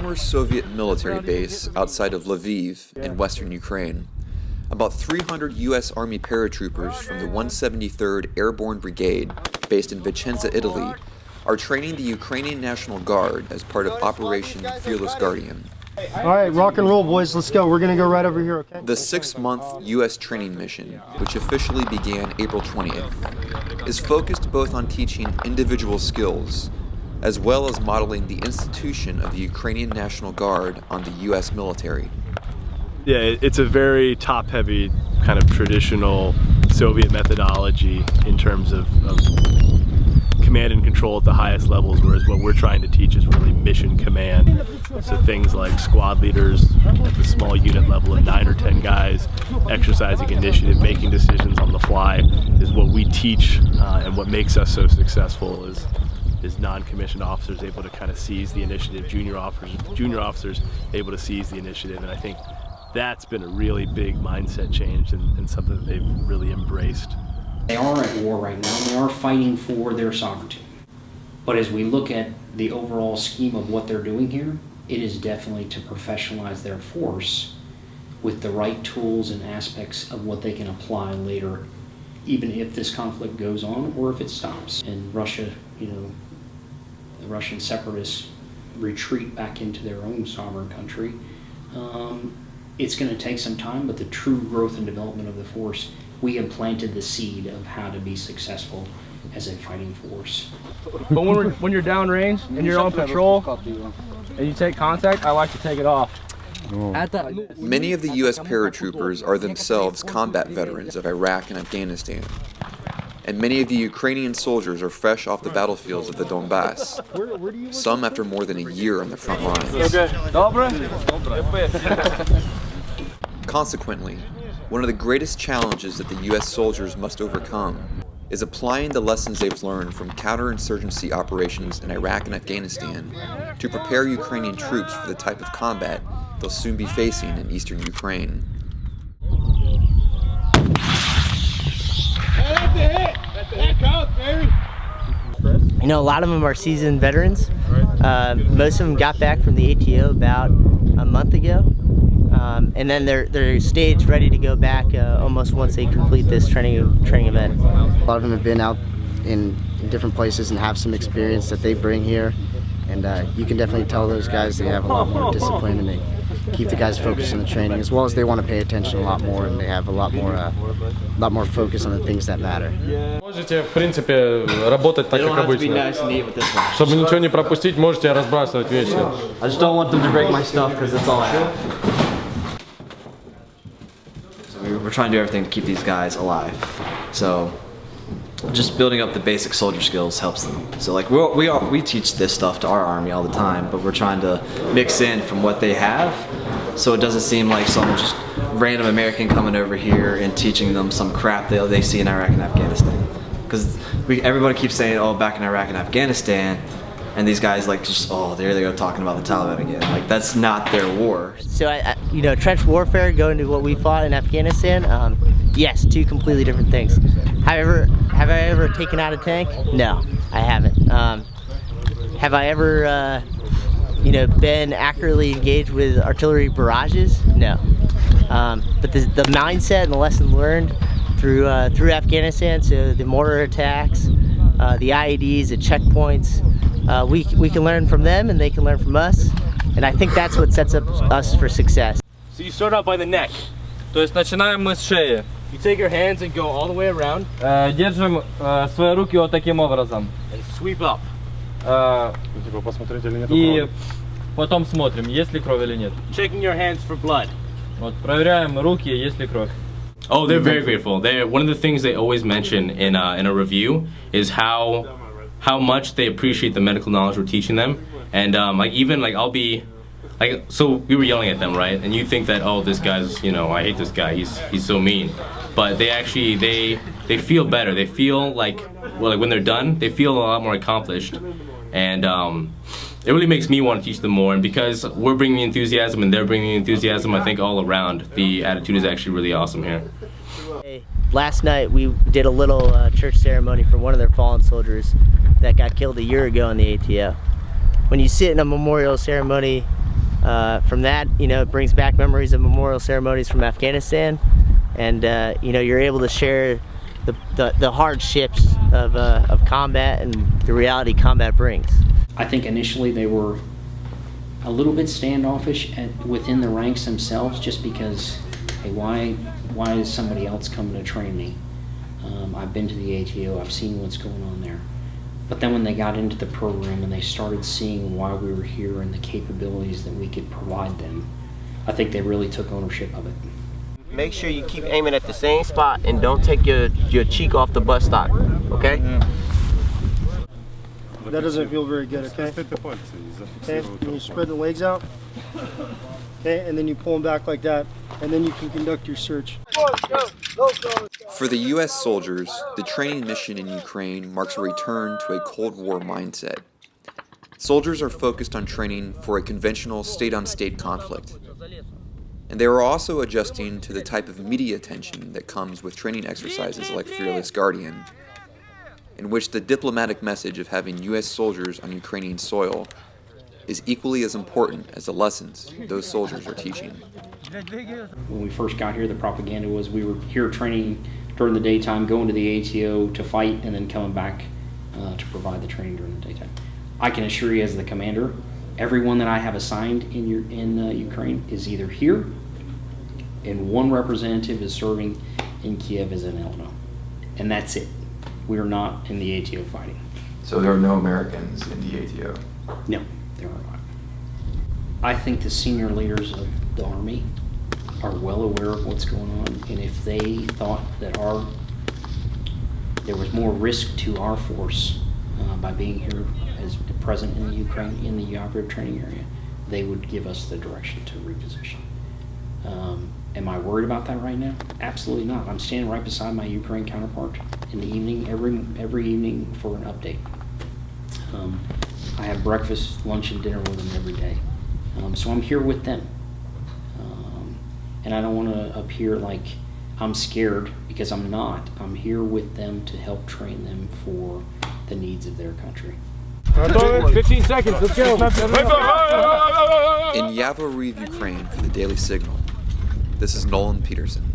former Soviet military base outside of Lviv in western Ukraine. About 300 U.S. Army paratroopers from the 173rd Airborne Brigade, based in Vicenza, Italy, are training the Ukrainian National Guard as part of Operation Fearless Guardian. All right, rock and roll, boys. Let's go. We're going to go right over here, okay? The 6-month U.S. training mission, which officially began April 20th, is focused both on teaching individual skills as well as modeling the institution of the Ukrainian National Guard on the U.S. military. Yeah, it's a very top-heavy kind of traditional Soviet methodology in terms of command and control at the highest levels, whereas what we're trying to teach is really mission command. So things like squad leaders at the small unit level of 9 or 10 guys, exercising initiative, making decisions on the fly is what we teach, and what makes us so successful is non-commissioned officers able to kind of seize the initiative, junior officers able to seize the initiative, and I think that's been a really big mindset change and something that they've really embraced. They are at war right now, and they are fighting for their sovereignty. But as we look at the overall scheme of what they're doing here, it is definitely to professionalize their force with the right tools and aspects of what they can apply later, even if this conflict goes on or if it stops. And Russia, the Russian separatists retreat back into their own sovereign country. It's going to take some time, but the true growth and development of the force, we have planted the seed of how to be successful as a fighting force. But when you're downrange and you're on patrol and you take contact, I like to take it off. Many of the U.S. paratroopers are themselves combat veterans of Iraq and Afghanistan, and many of the Ukrainian soldiers are fresh off the battlefields of the Donbass, some after more than a year on the front lines. Consequently, one of the greatest challenges that the U.S. soldiers must overcome is applying the lessons they've learned from counterinsurgency operations in Iraq and Afghanistan to prepare Ukrainian troops for the type of combat they'll soon be facing in eastern Ukraine. You know, a lot of them are seasoned veterans. Most of them got back from the ATO about a month ago. And then they're staged ready to go back almost once they complete this training event. A lot of them have been out in different places and have some experience that they bring here, and you can definitely tell those guys they have a lot more discipline and they keep the guys focused on the training, as well as they want to pay attention a lot more and they have a lot more focus on the things that matter. Можете, в принципе, работать так, как обычно. Чтобы ничего не пропустить, можете разбрасывать вещи. I just don't want them to break my stuff because that's all I have. We're trying to do everything to keep these guys alive. So just building up the basic soldier skills helps them. So like we teach this stuff to our army all the time, but we're trying to mix in from what they have, so it doesn't seem like some just random American coming over here and teaching them some crap they see in Iraq and Afghanistan. Because everybody keeps saying, oh, back in Iraq and Afghanistan, and these guys like just, oh, there they go talking about the Taliban again. Like, that's not their war. So, trench warfare, going to what we fought in Afghanistan, yes, two completely different things. However, have I ever taken out a tank? No, I haven't. Have I ever, been accurately engaged with artillery barrages? No. But the mindset and the lesson learned through Afghanistan, so the mortar attacks, the IEDs, the checkpoints, we can learn from them and they can learn from us, and I think that's what sets up us for success. So you start out by the neck. То есть начинаем мы с шеи. You take your hands and go all the way around. Держим свои руки вот таким образом. And sweep up. И потом смотрим, есть ли кровь или нет. Checking your hands for blood. Вот проверяем руки, есть ли кровь. Oh, they're very grateful. One of the things they always mention in a review is how much they appreciate the medical knowledge we're teaching them, and I'll be like, so we were yelling at them, right? And you think that, oh, this guy's, I hate this guy. He's so mean, but they actually they feel better. They feel like when they're done, they feel a lot more accomplished, and it really makes me want to teach them more. And because we're bringing enthusiasm and they're bringing enthusiasm, I think all around the attitude is actually really awesome here. Last night we did a little church ceremony for one of their fallen soldiers that got killed a year ago in the ATO. When you sit in a memorial ceremony From that, it brings back memories of memorial ceremonies from Afghanistan, and you're able to share the hardships of combat and the reality combat brings. I think initially they were a little bit standoffish within the ranks themselves, just because, hey, why is somebody else coming to train me? I've been to the ATO, I've seen what's going on there. But then when they got into the program and they started seeing why we were here and the capabilities that we could provide them, I think they really took ownership of it. Make sure you keep aiming at the same spot and don't take your cheek off the butt stock, okay? That doesn't feel very good, okay? Okay, and you spread the legs out. Okay, and then you pull them back like that, and then you can conduct your search. For the U.S. soldiers, the training mission in Ukraine marks a return to a Cold War mindset. Soldiers are focused on training for a conventional state-on-state conflict. And they are also adjusting to the type of media attention that comes with training exercises like Fearless Guardian, in which the diplomatic message of having U.S. soldiers on Ukrainian soil is equally as important as the lessons those soldiers are teaching. When we first got here, the propaganda was we were here training during the daytime, going to the ATO to fight, and then coming back to provide the training during the daytime. I can assure you as the commander, everyone that I have assigned in Ukraine is either here, and one representative is serving in Kiev as an LNO. And that's it. We are not in the ATO fighting. So there are no Americans in the ATO? No, there are not. I think the senior leaders of the Army are well aware of what's going on, and if they thought that there was more risk to our force by being here as present in the Ukraine, in the Yavoriv training area, they would give us the direction to reposition. Am I worried about that right now? Absolutely not. I'm standing right beside my Ukraine counterpart in the evening, every evening for an update. I have breakfast, lunch, and dinner with them every day. So I'm here with them. And I don't want to appear like I'm scared, because I'm not. I'm here with them to help train them for the needs of their country. 15 seconds, let's go. In Yavoriv, Ukraine, for the Daily Signal, this is Nolan Peterson.